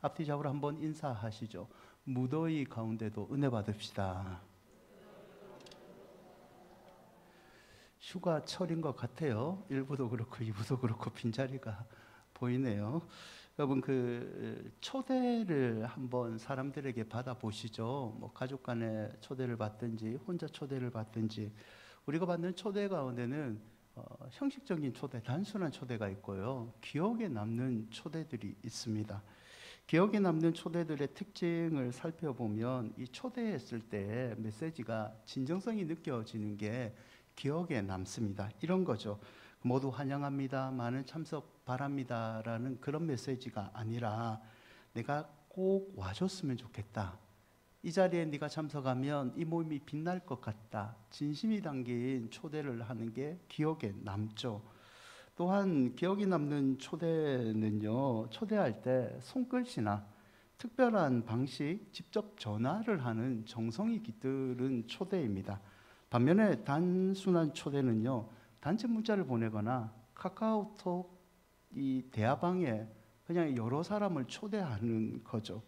앞뒤 좌우로 한번 인사하시죠. 무더위 가운데도 은혜 받읍시다. 휴가철인 것 같아요. 1부도 그렇고 2부도 그렇고 빈자리가 보이네요. 여러분, 초대를 한번 사람들에게 받아보시죠. 뭐 가족 간에 초대를 받든지 혼자 초대를 받든지, 우리가 받는 초대 가운데는 형식적인 초대, 단순한 초대가 있고요, 기억에 남는 초대들이 있습니다. 기억에 남는 초대들의 특징을 살펴보면 이 초대했을 때 메시지가 진정성이 느껴지는 게 기억에 남습니다. 이런 거죠. 모두 환영합니다, 많은 참석 바랍니다 라는 그런 메시지가 아니라, 내가 꼭 와줬으면 좋겠다, 이 자리에 네가 참석하면 이 모임이 빛날 것 같다, 진심이 담긴 초대를 하는 게 기억에 남죠. 또한 기억에 남는 초대는요, 초대할 때 손글씨나 특별한 방식, 직접 전화를 하는 정성이 깃들은 초대입니다. 반면에 단순한 초대는요, 단체 문자를 보내거나 카카오톡 이 대화방에 그냥 여러 사람을 초대하는 거죠.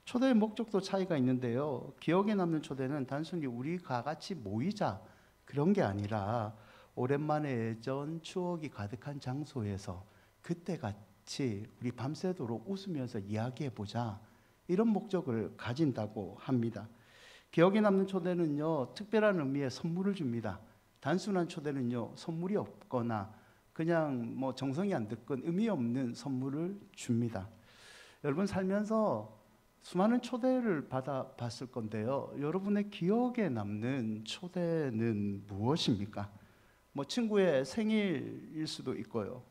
초대의 목적도 차이가 있는데요, 기억에 남는 초대는 단순히 우리가 같이 모이자 그런 게 아니라, 오랜만에 예전 추억이 가득한 장소에서 그때 같이 우리 밤새도록 웃으면서 이야기해보자, 이런 목적을 가진다고 합니다. 기억에 남는 초대는요, 특별한 의미의 선물을 줍니다. 단순한 초대는요, 선물이 없거나 그냥 뭐 정성이 안 들건 의미 없는 선물을 줍니다. 여러분, 살면서 수많은 초대를 받아봤을 건데요, 여러분의 기억에 남는 초대는 무엇입니까? 뭐 친구의 생일일 수도 있고요,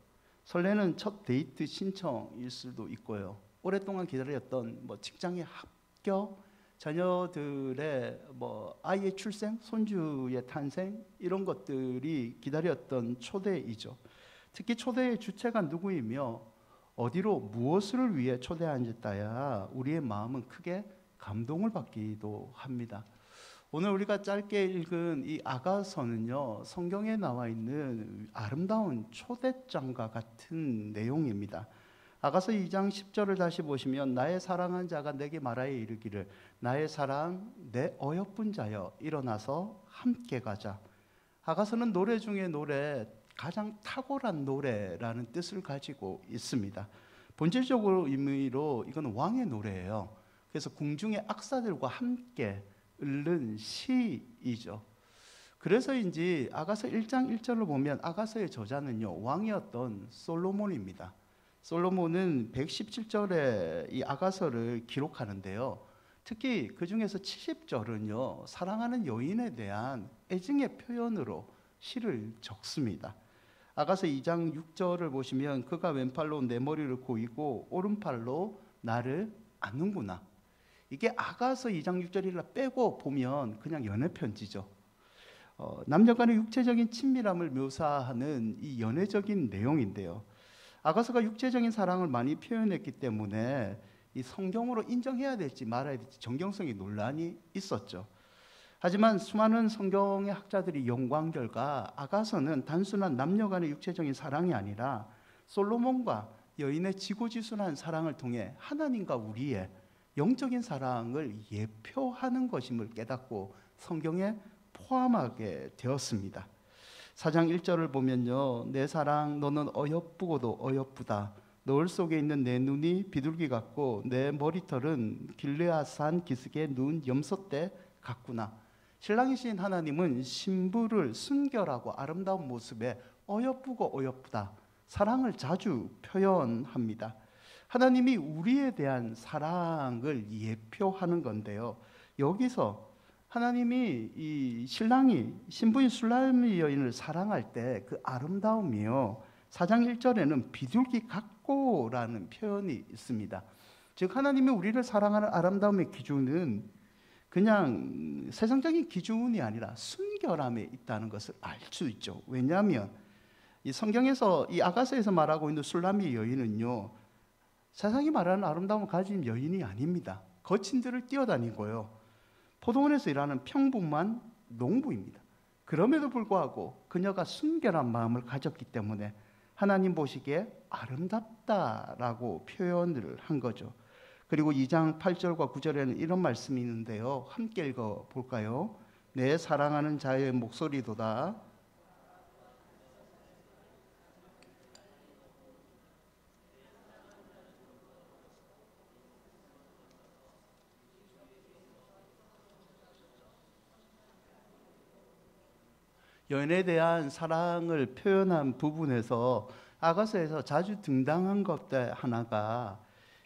설레는 첫 데이트 신청일 수도 있고요, 오랫동안 기다렸던 뭐 직장의 합격, 자녀들의 뭐 아이의 출생, 손주의 탄생, 이런 것들이 기다렸던 초대이죠. 특히 초대의 주체가 누구이며 어디로 무엇을 위해 초대한지에 따라 우리의 마음은 크게 감동을 받기도 합니다. 오늘 우리가 짧게 읽은 이 아가서는요, 성경에 나와 있는 아름다운 초대장과 같은 내용입니다. 아가서 2장 10절을 다시 보시면, 나의 사랑한 자가 내게 말하여 이르기를, 나의 사랑 내 어여쁜 자여 일어나서 함께 가자. 아가서는 노래 중에 노래, 가장 탁월한 노래라는 뜻을 가지고 있습니다. 본질적으로 의미로 이건 왕의 노래예요. 그래서 궁중의 악사들과 함께 읊는 시이죠. 그래서인지 아가서 1장 1절을 보면 아가서의 저자는요, 왕이었던 솔로몬입니다. 솔로몬은 117절에 이 아가서를 기록하는데요, 특히 그 중에서 70절은요 사랑하는 여인에 대한 애증의 표현으로 시를 적습니다. 아가서 2장 6절을 보시면, 그가 왼팔로 내 머리를 고이고 오른팔로 나를 안는구나. 이게 아가서 2장 6절이라 빼고 보면 그냥 연애편지죠. 남녀 간의 육체적인 친밀함을 묘사하는 이 연애적인 내용인데요, 아가서가 육체적인 사랑을 많이 표현했기 때문에 이 성경으로 인정해야 될지 말아야 될지 정경성의 논란이 있었죠. 하지만 수많은 성경의 학자들이 연구한 결과, 아가서는 단순한 남녀 간의 육체적인 사랑이 아니라 솔로몬과 여인의 지고지순한 사랑을 통해 하나님과 우리의 영적인 사랑을 예표하는 것임을 깨닫고 성경에 포함하게 되었습니다. 4장 1절을 보면요, 내 사랑 너는 어여쁘고도 어여쁘다. 노을 속에 있는 내 눈이 비둘기 같고 내 머리털은 길르앗산 기슭의 눈 염소떼 같구나. 신랑이신 하나님은 신부를 순결하고 아름다운 모습에 어여쁘고 어여쁘다, 사랑을 자주 표현합니다. 하나님이 우리에 대한 사랑을 예표하는 건데요, 여기서 하나님이 이 신랑이 신부인 술라미 여인을 사랑할 때 그 아름다움이요, 4장 1절에는 비둘기 같고라는 표현이 있습니다. 즉 하나님이 우리를 사랑하는 아름다움의 기준은 그냥 세상적인 기준이 아니라 순결함에 있다는 것을 알 수 있죠. 왜냐하면 이 성경에서 이 아가서에서 말하고 있는 술라미 여인은요, 세상이 말하는 아름다움을 가진 여인이 아닙니다. 거친들을 뛰어다니고요, 포도원에서 일하는 평범한 농부입니다. 그럼에도 불구하고 그녀가 순결한 마음을 가졌기 때문에 하나님 보시기에 아름답다라고 표현을 한 거죠. 그리고 2장 8절과 9절에는 이런 말씀이 있는데요. 함께 읽어볼까요? 내 사랑하는 자의 목소리도다. 연애에 대한 사랑을 표현한 부분에서 아가서에서 자주 등장한 것 하나가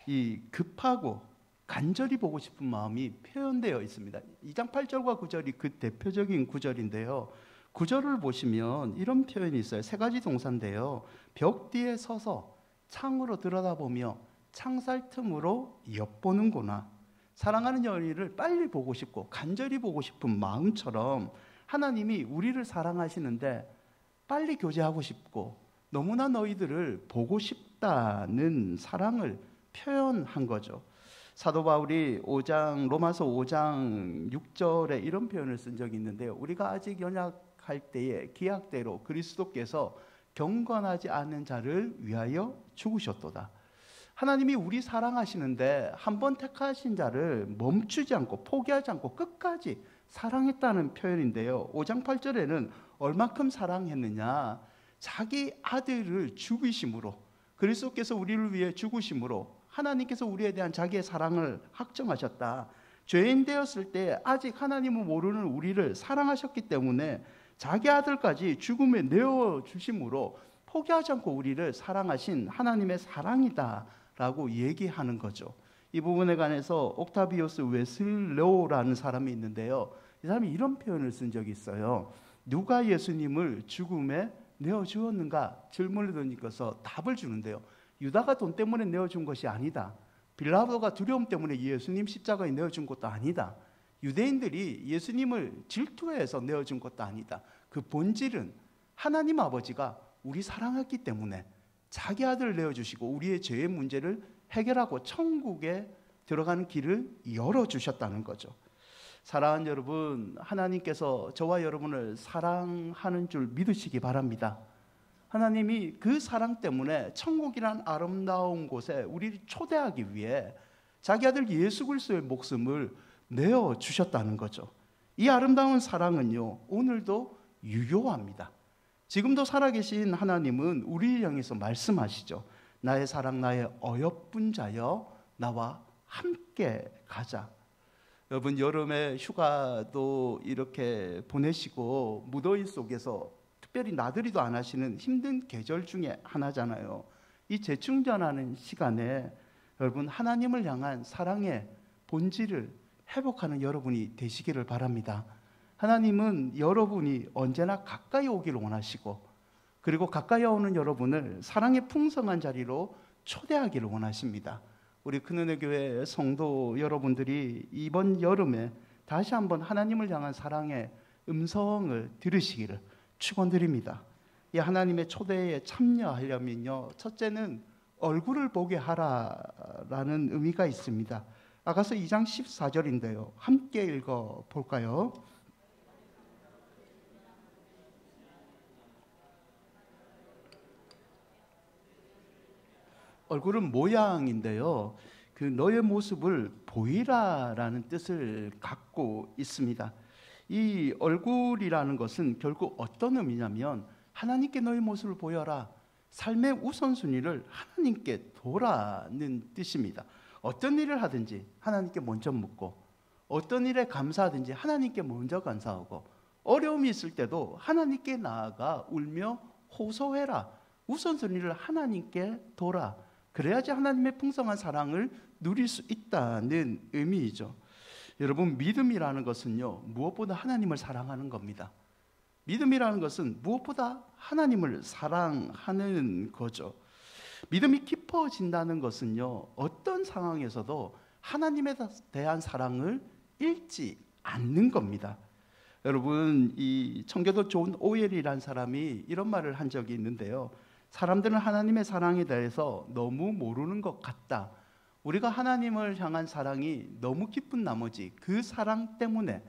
이 급하고 간절히 보고 싶은 마음이 표현되어 있습니다. 2장 8절과 9절이 그 대표적인 구절인데요. 9절을 보시면 이런 표현이 있어요. 세 가지 동사인데요. 벽 뒤에 서서 창으로 들여다보며 창살 틈으로 엿보는구나. 사랑하는 연인을 빨리 보고 싶고 간절히 보고 싶은 마음처럼 하나님이 우리를 사랑하시는데 빨리 교제하고 싶고 너무나 너희들을 보고 싶다는 사랑을 표현한 거죠. 사도 바울이 로마서 5장 6절에 이런 표현을 쓴 적이 있는데요. 우리가 아직 연약할 때에 기약대로 그리스도께서 경건하지 않은 자를 위하여 죽으셨도다. 하나님이 우리 사랑하시는데 한번 택하신 자를 멈추지 않고 포기하지 않고 끝까지 사랑했다는 표현인데요. 5장 8절에는 얼마큼 사랑했느냐, 자기 아들을 죽이심으로, 그리스도께서 우리를 위해 죽으심으로 하나님께서 우리에 대한 자기의 사랑을 확정하셨다. 죄인 되었을 때 아직 하나님을 모르는 우리를 사랑하셨기 때문에 자기 아들까지 죽음에 내어주심으로 포기하지 않고 우리를 사랑하신 하나님의 사랑이다 라고 얘기하는 거죠. 이 부분에 관해서 옥타비우스 웨슬로라는 사람이 있는데요. 이 사람이 이런 표현을 쓴 적이 있어요. 누가 예수님을 죽음에 내어주었는가 질문을 던지면서 답을 주는데요. 유다가 돈 때문에 내어준 것이 아니다. 빌라도가 두려움 때문에 예수님 십자가에 내어준 것도 아니다. 유대인들이 예수님을 질투해서 내어준 것도 아니다. 그 본질은 하나님 아버지가 우리 사랑했기 때문에 자기 아들을 내어주시고 우리의 죄의 문제를 해결하고 천국에 들어가는 길을 열어주셨다는 거죠. 사랑하는 여러분, 하나님께서 저와 여러분을 사랑하는 줄 믿으시기 바랍니다. 하나님이 그 사랑 때문에 천국이란 아름다운 곳에 우리를 초대하기 위해 자기 아들 예수 그리스도의 목숨을 내어주셨다는 거죠. 이 아름다운 사랑은요, 오늘도 유효합니다. 지금도 살아계신 하나님은 우리를 향해서 말씀하시죠. 나의 사랑, 나의 어여쁜 자여, 나와 함께 가자. 여러분, 여름에 휴가도 이렇게 보내시고 무더위 속에서 특별히 나들이도 안 하시는 힘든 계절 중에 하나잖아요. 이 재충전하는 시간에 여러분, 하나님을 향한 사랑의 본질을 회복하는 여러분이 되시기를 바랍니다. 하나님은 여러분이 언제나 가까이 오기를 원하시고, 그리고 가까이 오는 여러분을 사랑의 풍성한 자리로 초대하기를 원하십니다. 우리 큰은혜 교회 성도 여러분들이 이번 여름에 다시 한번 하나님을 향한 사랑의 음성을 들으시기를 축원드립니다. 이 하나님의 초대에 참여하려면요, 첫째는 얼굴을 보게 하라라는 의미가 있습니다. 아가서 2장 14절인데요. 함께 읽어볼까요? 얼굴은 모양인데요. 그 너의 모습을 보이라라는 뜻을 갖고 있습니다. 이 얼굴이라는 것은 결국 어떤 의미냐면 하나님께 너의 모습을 보여라. 삶의 우선순위를 하나님께 둬라는 뜻입니다. 어떤 일을 하든지 하나님께 먼저 묻고, 어떤 일에 감사하든지 하나님께 먼저 감사하고, 어려움이 있을 때도 하나님께 나아가 울며 호소해라. 우선순위를 하나님께 둬라. 그래야지 하나님의 풍성한 사랑을 누릴 수 있다는 의미이죠. 여러분, 믿음이라는 것은요, 무엇보다 하나님을 사랑하는 겁니다. 믿음이라는 것은 무엇보다 하나님을 사랑하는 거죠. 믿음이 깊어진다는 것은요, 어떤 상황에서도 하나님에 대한 사랑을 잃지 않는 겁니다. 여러분, 이 청교도 존 오웰이라는 사람이 이런 말을 한 적이 있는데요. 사람들은 하나님의 사랑에 대해서 너무 모르는 것 같다. 우리가 하나님을 향한 사랑이 너무 깊은 나머지 그 사랑 때문에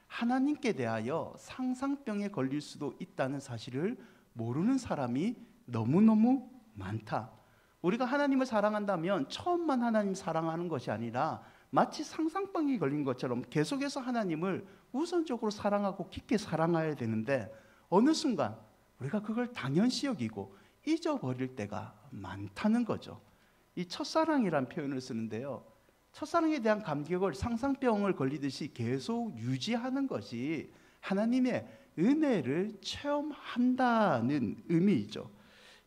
하나님께 대하여 상상병에 걸릴 수도 있다는 사실을 모르는 사람이 너무너무 많다. 우리가 하나님을 사랑한다면 처음만 하나님 사랑하는 것이 아니라 마치 상상병이 걸린 것처럼 계속해서 하나님을 우선적으로 사랑하고 깊게 사랑해야 되는데 어느 순간 우리가 그걸 당연시 여기고 잊어버릴 때가 많다는 거죠. 이 첫사랑이란 표현을 쓰는데요, 첫사랑에 대한 감격을 상상병을 걸리듯이 계속 유지하는 것이 하나님의 은혜를 체험한다는 의미이죠.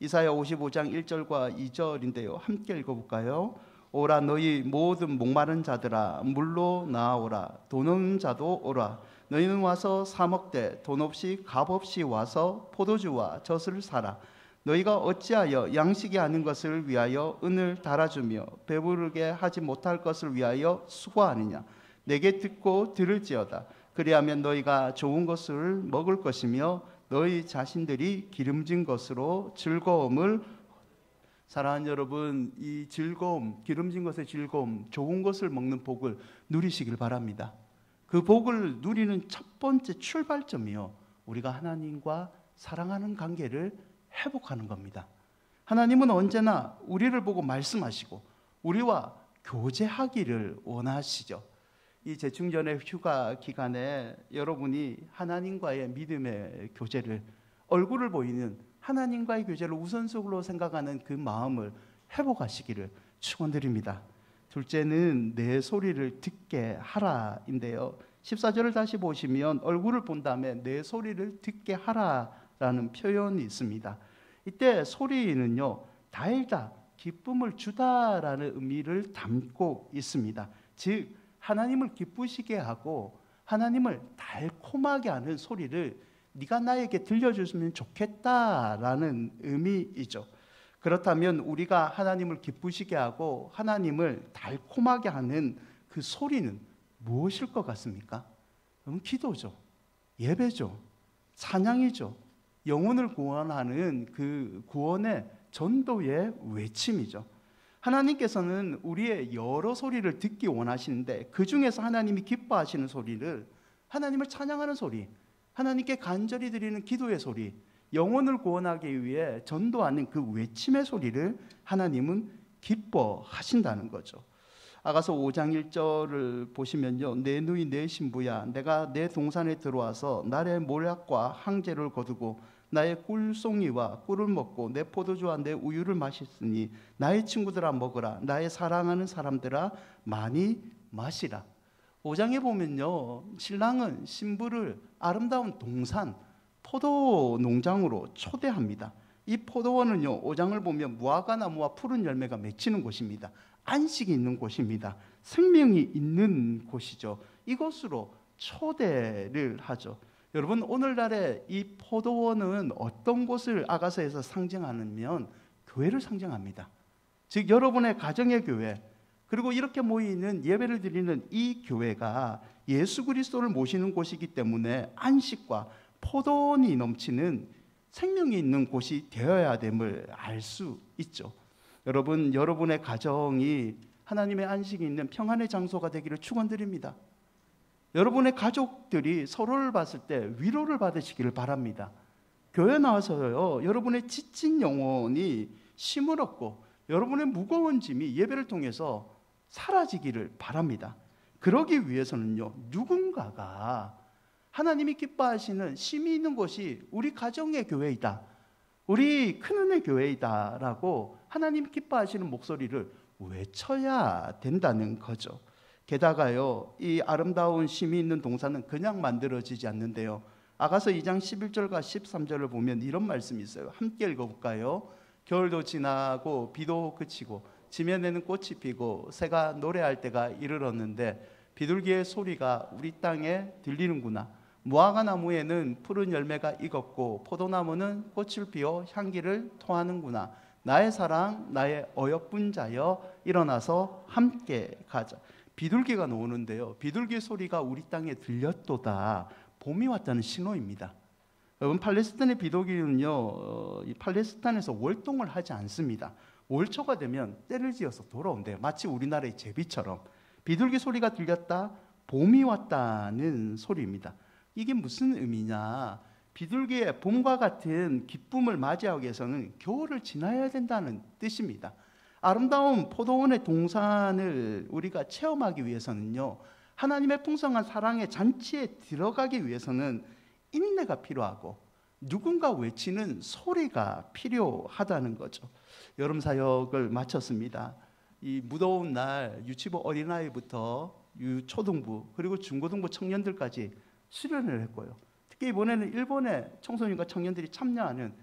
이사야 55장 1절과 2절인데요. 함께 읽어볼까요? 오라 너희 모든 목마른 자들아 물로 나아오라. 돈 없는 자도 오라. 너희는 와서 사 먹되 돈 없이 값 없이 와서 포도주와 젖을 사라. 너희가 어찌하여 양식이 아닌 것을 위하여 은을 달아주며 배부르게 하지 못할 것을 위하여 수고하느냐. 내게 듣고 들을지어다. 그리하면 너희가 좋은 것을 먹을 것이며 너희 자신들이 기름진 것으로 즐거움을. 사랑하는 여러분, 이 즐거움, 기름진 것의 즐거움, 좋은 것을 먹는 복을 누리시길 바랍니다. 그 복을 누리는 첫 번째 출발점이요, 우리가 하나님과 사랑하는 관계를 회복하는 겁니다. 하나님은 언제나 우리를 보고 말씀하시고 우리와 교제하기를 원하시죠. 이 재충전의 휴가 기간에 여러분이 하나님과의 믿음의 교제를, 얼굴을 보이는 하나님과의 교제를 우선적으로 생각하는 그 마음을 회복하시기를 축원드립니다. 둘째는 내 소리를 듣게 하라인데요, 14절을 다시 보시면 얼굴을 본 다음에 내 소리를 듣게 하라라는 표현이 있습니다. 이때 소리는요, 달다, 기쁨을 주다라는 의미를 담고 있습니다. 즉 하나님을 기쁘시게 하고 하나님을 달콤하게 하는 소리를 네가 나에게 들려줬으면 좋겠다라는 의미이죠. 그렇다면 우리가 하나님을 기쁘시게 하고 하나님을 달콤하게 하는 그 소리는 무엇일 것 같습니까? 기도죠, 예배죠, 찬양이죠, 영혼을 구원하는 그 구원의 전도의 외침이죠. 하나님께서는 우리의 여러 소리를 듣기 원하시는데 그 중에서 하나님이 기뻐하시는 소리를, 하나님을 찬양하는 소리, 하나님께 간절히 드리는 기도의 소리, 영혼을 구원하기 위해 전도하는 그 외침의 소리를 하나님은 기뻐하신다는 거죠. 아가서 5장 1절을 보시면요, 내 누이 내 신부야, 내가 내 동산에 들어와서 나의 모략과 항제를 거두고 나의 꿀송이와 꿀을 먹고 내 포도주와 내 우유를 마셨으니 나의 친구들아 먹으라. 나의 사랑하는 사람들아 많이 마시라. 5장에 보면요, 신랑은 신부를 아름다운 동산, 포도 농장으로 초대합니다. 이 포도원은요, 5장을 보면 무화과 나무와 푸른 열매가 맺히는 곳입니다. 안식이 있는 곳입니다. 생명이 있는 곳이죠. 이곳으로 초대를 하죠. 여러분, 오늘날의 이 포도원은 어떤 곳을 아가서에서 상징하냐면 교회를 상징합니다. 즉 여러분의 가정의 교회, 그리고 이렇게 모이는 예배를 드리는 이 교회가 예수 그리스도를 모시는 곳이기 때문에 안식과 포도원이 넘치는 생명이 있는 곳이 되어야 됨을 알 수 있죠. 여러분, 여러분의 가정이 하나님의 안식이 있는 평안의 장소가 되기를 축원드립니다. 여러분의 가족들이 서로를 봤을 때 위로를 받으시기를 바랍니다. 교회 나와서요, 여러분의 지친 영혼이 쉼을 얻고 여러분의 무거운 짐이 예배를 통해서 사라지기를 바랍니다. 그러기 위해서는요, 누군가가 하나님이 기뻐하시는 쉼이 있는 곳이 우리 가정의 교회이다, 우리 큰은혜 교회이다 라고 하나님 기뻐하시는 목소리를 외쳐야 된다는 거죠. 게다가요, 이 아름다운 쉼이 있는 동산은 그냥 만들어지지 않는데요, 아가서 2장 11절과 13절을 보면 이런 말씀이 있어요. 함께 읽어볼까요? 겨울도 지나고 비도 그치고 지면에는 꽃이 피고 새가 노래할 때가 이르렀는데 비둘기의 소리가 우리 땅에 들리는구나. 무화과 나무에는 푸른 열매가 익었고 포도나무는 꽃을 피워 향기를 토하는구나. 나의 사랑, 나의 어여쁜 자여 일어나서 함께 가자. 비둘기가 나오는데요, 비둘기 소리가 우리 땅에 들렸도다, 봄이 왔다는 신호입니다. 여러분, 팔레스타인의 비둘기는요, 팔레스타인에서 월동을 하지 않습니다. 월초가 되면 때를 지어서 돌아온대요. 마치 우리나라의 제비처럼. 비둘기 소리가 들렸다, 봄이 왔다는 소리입니다. 이게 무슨 의미냐? 비둘기의 봄과 같은 기쁨을 맞이하기 위해서는 겨울을 지나야 된다는 뜻입니다. 아름다운 포도원의 동산을 우리가 체험하기 위해서는요, 하나님의 풍성한 사랑의 잔치에 들어가기 위해서는 인내가 필요하고 누군가 외치는 소리가 필요하다는 거죠. 여름 사역을 마쳤습니다. 이 무더운 날 유치부 어린아이부터 초등부 그리고 중고등부 청년들까지 수련을 했고요. 특히 이번에는 일본의 청소년과 청년들이 참여하는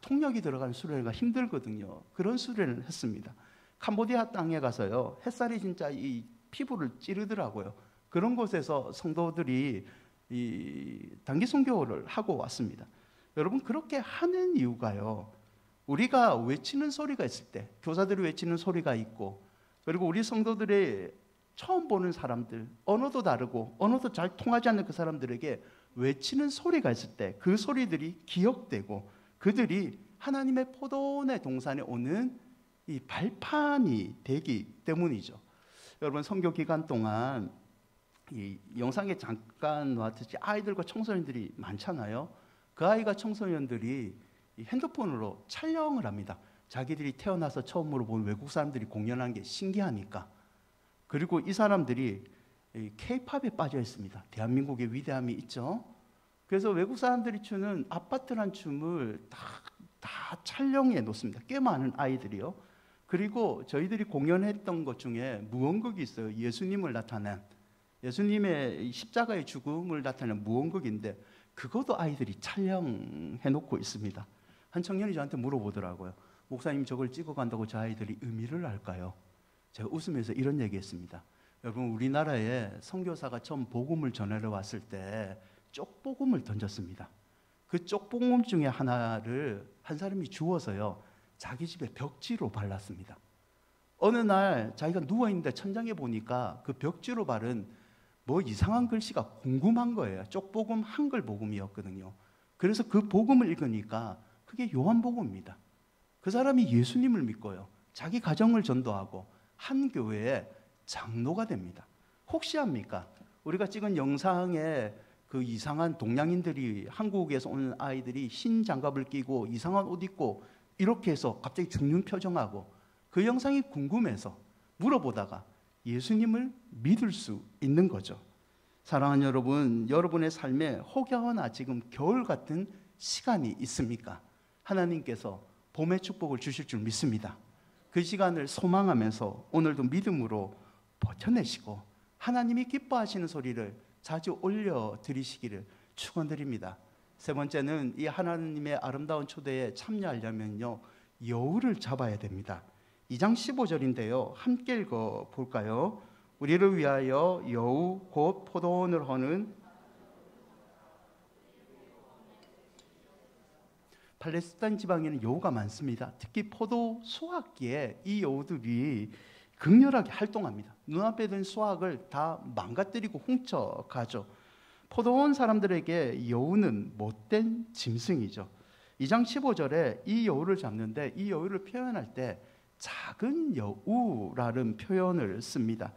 통역이 들어가는 수련회가 힘들거든요. 그런 수련을 했습니다. 캄보디아 땅에 가서요, 햇살이 진짜 이 피부를 찌르더라고요. 그런 곳에서 성도들이 이 단기 선교를 하고 왔습니다. 여러분, 그렇게 하는 이유가요, 우리가 외치는 소리가 있을 때, 교사들이 외치는 소리가 있고, 그리고 우리 성도들의 처음 보는 사람들, 언어도 다르고 언어도 잘 통하지 않는 그 사람들에게 외치는 소리가 있을 때 그 소리들이 기억되고 그들이 하나님의 포도원의 동산에 오는 이 발판이 되기 때문이죠. 여러분, 선교 기간 동안 이 영상에 잠깐 나왔듯이 아이들과 청소년들이 많잖아요. 그 아이가 청소년들이 이 핸드폰으로 촬영을 합니다. 자기들이 태어나서 처음으로 본 외국 사람들이 공연한 게 신기하니까. 그리고 이 사람들이 K-팝에 빠져 있습니다. 대한민국의 위대함이 있죠. 그래서 외국 사람들이 추는 아파트란 춤을 다 촬영해 놓습니다. 꽤 많은 아이들이요. 그리고 저희들이 공연했던 것 중에 무언극이 있어요. 예수님을 나타낸, 예수님의 십자가의 죽음을 나타내는 무언극인데 그것도 아이들이 촬영해 놓고 있습니다. 한 청년이 저한테 물어보더라고요. 목사님, 저걸 찍어간다고 저 아이들이 의미를 알까요? 제가 웃으면서 이런 얘기했습니다. 여러분, 우리나라에 선교사가 처음 복음을 전하러 왔을 때 쪽복음을 던졌습니다. 그 쪽복음 중에 하나를 한 사람이 주워서요, 자기 집에 벽지로 발랐습니다. 어느 날 자기가 누워있는데 천장에 보니까 그 벽지로 바른 뭐 이상한 글씨가 궁금한 거예요. 쪽복음 한글 복음이었거든요. 그래서 그 복음을 읽으니까 그게 요한복음입니다. 그 사람이 예수님을 믿고요, 자기 가정을 전도하고 한 교회의 장로가 됩니다. 혹시 합니까? 우리가 찍은 영상에 그 이상한 동양인들이, 한국에서 오는 아이들이 흰 장갑을 끼고 이상한 옷 입고 이렇게 해서 갑자기 죽는 표정하고, 그 영상이 궁금해서 물어보다가 예수님을 믿을 수 있는 거죠. 사랑하는 여러분, 여러분의 삶에 혹여나 지금 겨울 같은 시간이 있습니까? 하나님께서 봄의 축복을 주실 줄 믿습니다. 그 시간을 소망하면서 오늘도 믿음으로 버텨내시고 하나님이 기뻐하시는 소리를 자주 올려드리시기를 축원드립니다. 세 번째는 이 하나님의 아름다운 초대에 참여하려면요, 여우를 잡아야 됩니다. 2장 15절인데요. 함께 읽어볼까요? 우리를 위하여 여우 곧 포도원을 허는 팔레스타인 지방에는 여우가 많습니다. 특히 포도 수확기에 이 여우들이 극렬하게 활동합니다. 눈앞에 든 수확을 다 망가뜨리고 훔쳐가죠. 포도원 사람들에게 여우는 못된 짐승이죠. 2장 15절에 이 여우를 잡는데 이 여우를 표현할 때 작은 여우라는 표현을 씁니다.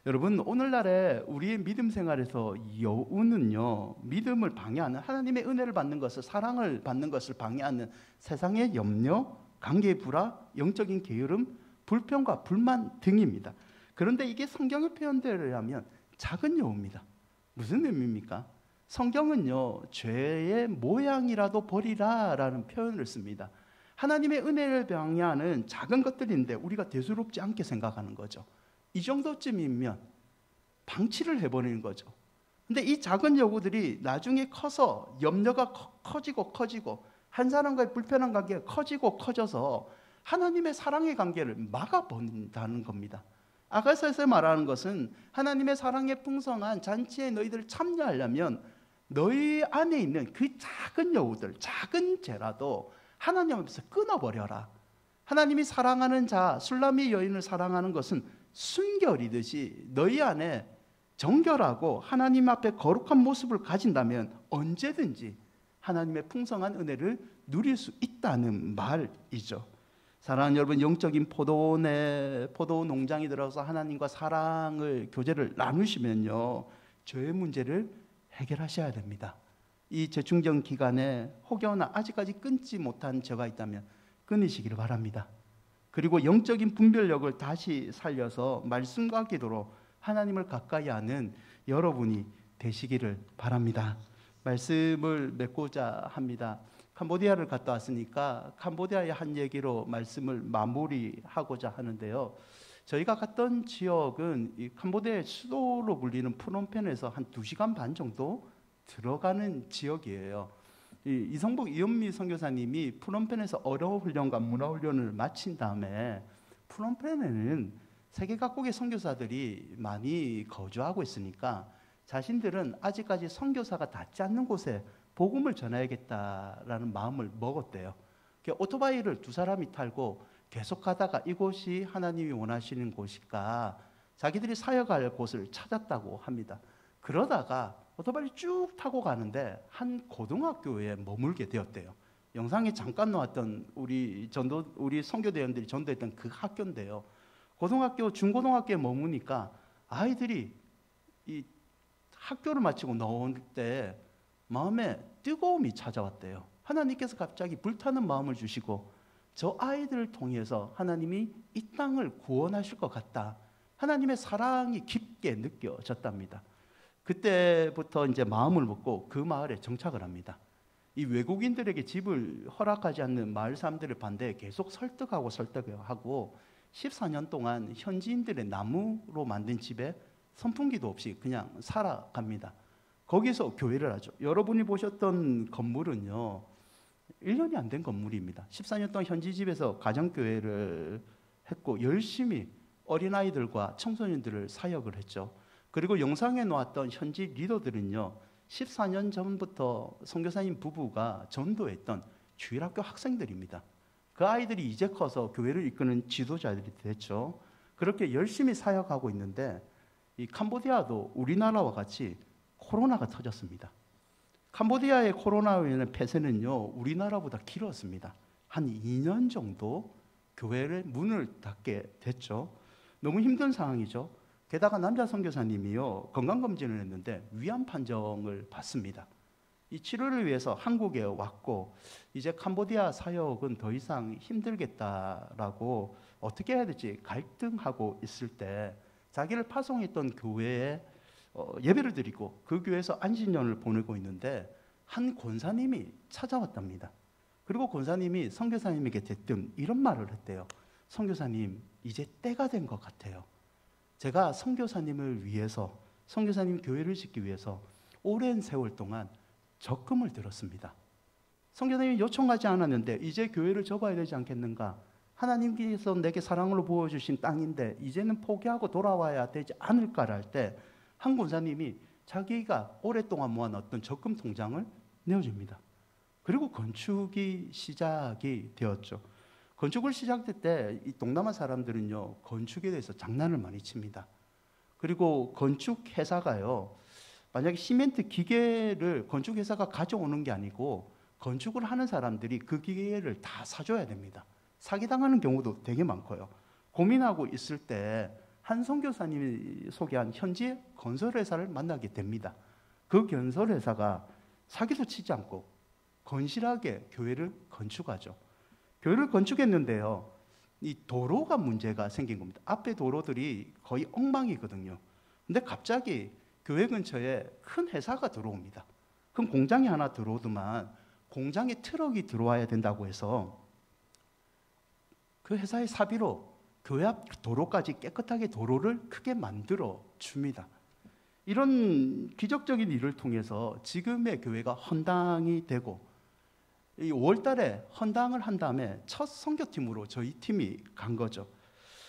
여러분, 오늘날에 우리의 믿음 생활에서 여우는요, 믿음을 방해하는, 하나님의 은혜를 받는 것을, 사랑을 받는 것을 방해하는 세상의 염려, 관계의 불화, 영적인 게으름, 불평과 불만 등입니다. 그런데 이게 성경의 표현대로 하면 작은 여우입니다. 무슨 의미입니까? 성경은요, 죄의 모양이라도 버리라 라는 표현을 씁니다. 하나님의 은혜를 방해하는 작은 것들인데 우리가 대수롭지 않게 생각하는 거죠. 이 정도쯤이면 방치를 해버리는 거죠. 근데 이 작은 여우들이 나중에 커서 염려가 커지고 한 사람과의 불편한 관계가 커져서 하나님의 사랑의 관계를 막아본다는 겁니다. 아가서에서 말하는 것은 하나님의 사랑의 풍성한 잔치에 너희들 참여하려면 너희 안에 있는 그 작은 여우들, 작은 죄라도 하나님 앞에서 끊어버려라. 하나님이 사랑하는 자, 술라미 여인을 사랑하는 것은 순결이듯이 너희 안에 정결하고 하나님 앞에 거룩한 모습을 가진다면 언제든지 하나님의 풍성한 은혜를 누릴 수 있다는 말이죠. 사랑하는 여러분, 영적인 포도 농장이 들어서 하나님과 사랑을, 교제를 나누시면요, 죄의 문제를 해결하셔야 됩니다. 이 재충전 기간에 혹여나 아직까지 끊지 못한 저가 있다면 끊으시기를 바랍니다. 그리고 영적인 분별력을 다시 살려서 말씀과 기도로 하나님을 가까이 하는 여러분이 되시기를 바랍니다. 말씀을 맺고자 합니다. 캄보디아를 갔다 왔으니까 캄보디아의 한 얘기로 말씀을 마무리하고자 하는데요. 저희가 갔던 지역은 이 캄보디아의 수도로 불리는 프놈펜에서 한 2시간 반 정도 들어가는 지역이에요. 이성복 이현미 선교사님이 프놈펜에서 어려운 훈련과 문화 훈련을 마친 다음에 프놈펜에는 세계 각국의 선교사들이 많이 거주하고 있으니까 자신들은 아직까지 선교사가 닿지 않는 곳에 복음을 전해야겠다라는 마음을 먹었대요. 오토바이를 2사람이 타고 계속 가다가 이곳이 하나님이 원하시는 곳일까 자기들이 사역할 곳을 찾았다고 합니다. 그러다가 오토바이를 쭉 타고 가는데 한 고등학교에 머물게 되었대요. 영상에 잠깐 나왔던 우리 선교대원들이 전도했던 그 학교인데요. 고등학교, 중고등학교에 머무니까 아이들이 이 학교를 마치고 나올 때 마음에 뜨거움이 찾아왔대요. 하나님께서 갑자기 불타는 마음을 주시고 저 아이들을 통해서 하나님이 이 땅을 구원하실 것 같다. 하나님의 사랑이 깊게 느껴졌답니다. 그때부터 이제 마음을 먹고 그 마을에 정착을 합니다. 이 외국인들에게 집을 허락하지 않는 마을 사람들을 반대해 계속 설득하고 14년 동안 현지인들의 나무로 만든 집에 선풍기도 없이 그냥 살아갑니다. 거기서 교회를 하죠. 여러분이 보셨던 건물은요, 1년이 안 된 건물입니다. 14년 동안 현지 집에서 가정교회를 했고 열심히 어린아이들과 청소년들을 사역을 했죠. 그리고 영상에 나왔던 현지 리더들은요, 14년 전부터 선교사님 부부가 전도했던 주일학교 학생들입니다. 그 아이들이 이제 커서 교회를 이끄는 지도자들이 됐죠. 그렇게 열심히 사역하고 있는데 이 캄보디아도 우리나라와 같이 코로나가 터졌습니다. 캄보디아의 코로나로 인한 폐쇄는요, 우리나라보다 길었습니다. 한 2년 정도 교회를 문을 닫게 됐죠. 너무 힘든 상황이죠. 게다가 남자 선교사님이요, 건강검진을 했는데 위암 판정을 받습니다. 이 치료를 위해서 한국에 왔고 이제 캄보디아 사역은 더 이상 힘들겠다라고 어떻게 해야 될지 갈등하고 있을 때 자기를 파송했던 교회에 예배를 드리고 그 교회에서 안식년을 보내고 있는데 한 권사님이 찾아왔답니다. 그리고 권사님이 선교사님에게 대뜸 이런 말을 했대요. 선교사님, 이제 때가 된 것 같아요. 제가 선교사님을 위해서, 선교사님 교회를 짓기 위해서 오랜 세월 동안 적금을 들었습니다. 선교사님이 요청하지 않았는데 이제 교회를 접어야 되지 않겠는가? 하나님께서 내게 사랑으로 부어주신 땅인데 이제는 포기하고 돌아와야 되지 않을까를 할 때 한 권사님이 자기가 오랫동안 모아놨던 적금 통장을 내어줍니다. 그리고 건축이 시작이 되었죠. 건축을 시작할 때 이 동남아 사람들은요, 건축에 대해서 장난을 많이 칩니다. 그리고 건축 회사가요, 만약에 시멘트 기계를 건축 회사가 가져오는 게 아니고 건축을 하는 사람들이 그 기계를 다 사줘야 됩니다. 사기당하는 경우도 되게 많고요. 고민하고 있을 때 한 선교사님이 소개한 현지 건설회사를 만나게 됩니다. 그 건설회사가 사기도 치지 않고 건실하게 교회를 건축하죠. 교회를 건축했는데요, 이 도로가 문제가 생긴 겁니다. 앞에 도로들이 거의 엉망이거든요. 근데 갑자기 교회 근처에 큰 회사가 들어옵니다. 큰 공장이 하나 들어오더만 공장에 트럭이 들어와야 된다고 해서 그 회사의 사비로 교회 앞 도로까지 깨끗하게 도로를 크게 만들어 줍니다. 이런 기적적인 일을 통해서 지금의 교회가 헌당이 되고, 이 5월 달에 헌당을 한 다음에 첫 선교팀으로 저희 팀이 간 거죠.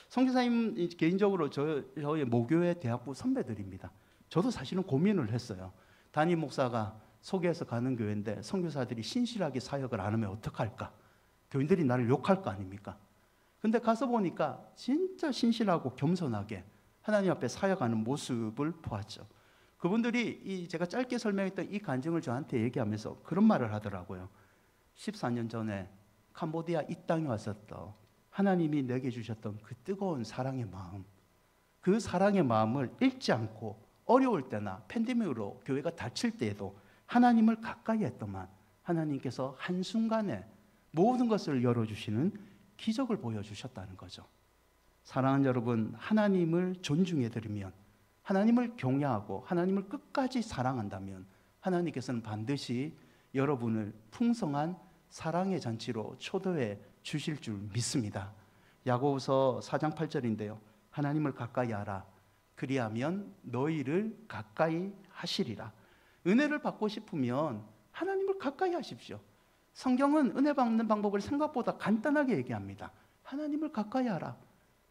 선교사님 개인적으로 저희 모교회 대학부 선배들입니다. 저도 사실은 고민을 했어요. 담임 목사가 소개해서 가는 교회인데 선교사들이 신실하게 사역을 안 하면 어떡할까? 교인들이 나를 욕할 거 아닙니까? 근데 가서 보니까 진짜 신실하고 겸손하게 하나님 앞에 사역하는 모습을 보았죠. 그분들이 제가 짧게 설명했던 이 간증을 저한테 얘기하면서 그런 말을 하더라고요. 14년 전에 캄보디아 이 땅에 왔었던 하나님이 내게 주셨던 그 뜨거운 사랑의 마음, 그 사랑의 마음을 잃지 않고 어려울 때나 팬데믹으로 교회가 닫힐 때에도 하나님을 가까이 했더만 하나님께서 한순간에 모든 것을 열어주시는 기적을 보여주셨다는 거죠. 사랑하는 여러분, 하나님을 존중해드리면, 하나님을 경외하고 하나님을 끝까지 사랑한다면 하나님께서는 반드시 여러분을 풍성한 사랑의 잔치로 초대해 주실 줄 믿습니다. 야고보서 4장 8절인데요. 하나님을 가까이 하라. 그리하면 너희를 가까이 하시리라. 은혜를 받고 싶으면 하나님을 가까이 하십시오. 성경은 은혜 받는 방법을 생각보다 간단하게 얘기합니다. 하나님을 가까이 하라.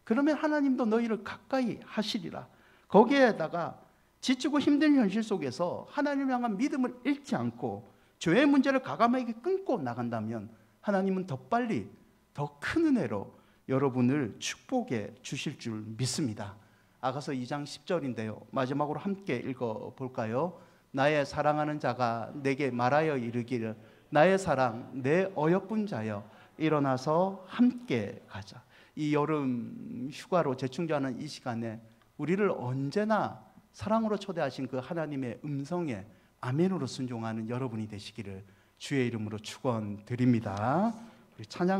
그러면 하나님도 너희를 가까이 하시리라. 거기에다가 지치고 힘든 현실 속에서 하나님을 향한 믿음을 잃지 않고 죄의 문제를 과감하게 끊고 나간다면 하나님은 더 빨리 더 큰 은혜로 여러분을 축복해 주실 줄 믿습니다. 아가서 2장 10절인데요. 마지막으로 함께 읽어볼까요? 나의 사랑하는 자가 내게 말하여 이르기를 나의 사랑 내 어여쁜 자여 일어나서 함께 가자. 이 여름 휴가로 재충전하는 이 시간에 우리를 언제나 사랑으로 초대하신 그 하나님의 음성에 아멘으로 순종하는 여러분이 되시기를 주의 이름으로 축원드립니다. 우리 찬양